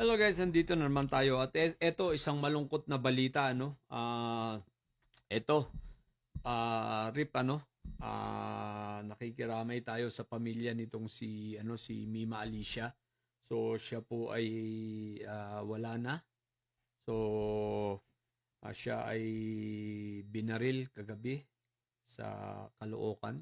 Hello guys, nandito na naman tayo at eto isang malungkot na balita eto Rip nakikiramay tayo sa pamilya nitong si Mima Alicia. So siya po ay wala na. So siya ay binaril kagabi sa Caloocan.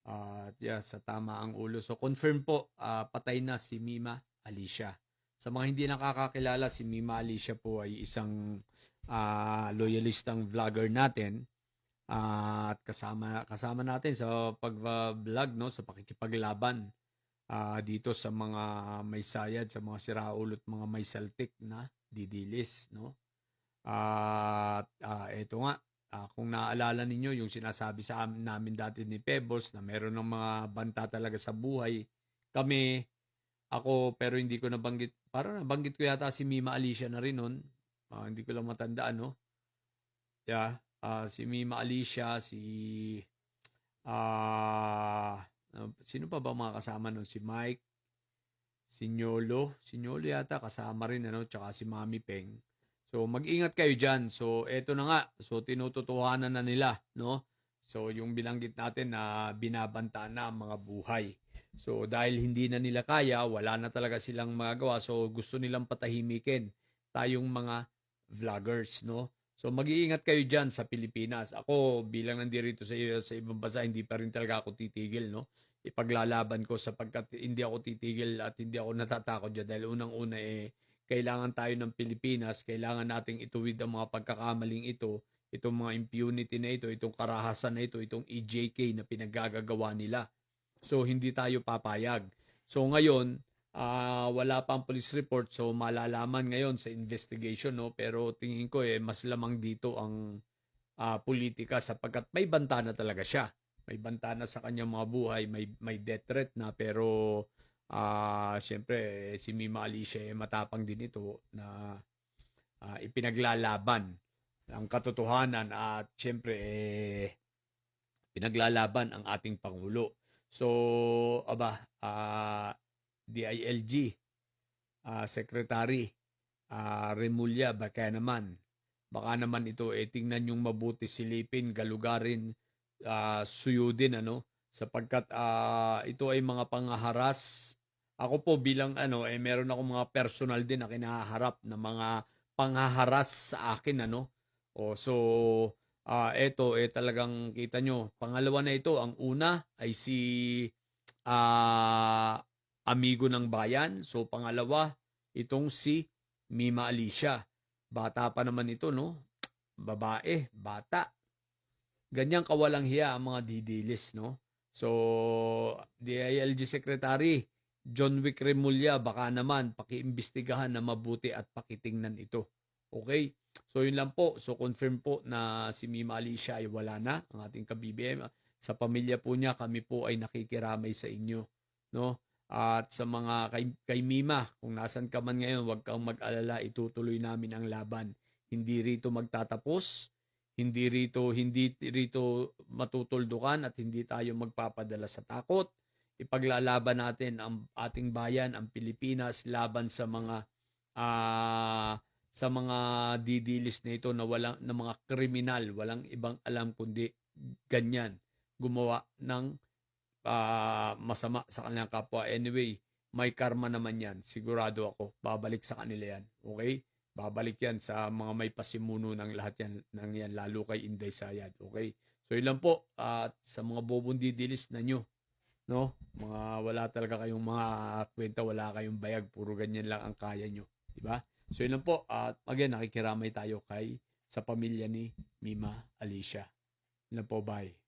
At sa tama ang ulo. So confirm po, patay na si Mima Alicia. Sa mga hindi nakakakilala, si Mima Alicia po ay isang loyalistang vlogger natin. At kasama natin sa pag-vlog, no, sa pakikipaglaban dito sa mga may sayad, sa mga siraulo at mga may saltik na didilis, no. At eto nga, kung naaalala ninyo yung sinasabi namin dati ni Pebbles na meron ng mga banta talaga sa buhay. Ako, pero hindi ko nabanggit. Parang nabanggit ko yata si Mima Alicia na rin nun. Hindi ko lang matandaan, no? Si Mima Alicia, sino pa ba mga kasama nun? Si Mike, si Nyolo yata kasama rin, ano? Tsaka si Mami Peng. So, mag-ingat kayo dyan. So, eto na nga. So, tinututuhanan na nila, no? So, yung bilanggit natin na binabanta na ang mga buhay. So, dahil hindi na nila kaya, wala na talaga silang magagawa. So, gusto nilang patahimikin tayong mga vloggers, no? So, mag-iingat kayo dyan sa Pilipinas. Ako, bilang nandito sa ibang bansa, hindi pa rin talaga ako titigil, no? Ipaglalaban ko sapagkat hindi ako titigil at hindi ako natatakot dyan. Dahil unang-una kailangan tayo ng Pilipinas, kailangan nating ituwid ang mga pagkakamaling ito, itong mga impunity na ito, itong karahasan na ito, itong EJK na pinaggagawa nila. So, hindi tayo papayag. So, ngayon, wala pang police report, so malalaman ngayon sa investigation, no? Pero tingin ko mas lamang dito ang politika sapagkat may banta na talaga siya. May banta na sa kanyang mga buhay, may death threat na, pero siyempre si Mima Alicia matapang din ito na ipinaglalaban ang katotohanan at siyempre pinaglalaban ang ating Pangulo. So, DILG Secretary Remulla, baka naman ito tingnan yung mabuti, silipin, galugarin, suyudin, ano, sapagkat ito ay mga pangaharas. Ako po bilang meron ako mga personal din na kinaharap na mga panghaharas sa akin, ano. Eto talagang kita nyo. Pangalawa na ito. Ang una ay si Amigo ng Bayan. So pangalawa, itong si Mima Alicia. Bata pa naman ito, no? Babae, bata. Ganyang kawalang hiya ang mga didilis, no? So, DILG Secretary John Wick Remulla, baka naman pakiimbestigahan na mabuti at pakitingnan ito. Okay? So, yun lang po. So, confirm po na si Mima Alicia ay wala na, ang ating ka-BBM. Sa pamilya po niya, kami po ay nakikiramay sa inyo, no? At sa mga kay Mima, kung nasan ka man ngayon, huwag kang mag-alala, itutuloy namin ang laban. Hindi rito magtatapos, hindi rito matutuldukan at hindi tayo magpapadala sa takot. Ipaglalaban natin ang ating bayan, ang Pilipinas, laban sa mga didilis na ito na mga kriminal, walang ibang alam kundi ganyan, gumawa ng masama sa kanilang kapwa. Anyway, may karma naman yan. Sigurado ako, babalik sa kanila yan. Okay? Babalik yan sa mga may pasimuno ng lahat yan, lalo kay Inday Sayad. Okay? So, ilan po, at sa mga bobong didilis na nyo, no? Mga wala talaga kayong mga kwenta, wala kayong bayag, puro ganyan lang ang kaya nyo. Diba? So, ilan po, at again, nakikiramay tayo sa pamilya ni Mima Alicia. Ilan po, bye.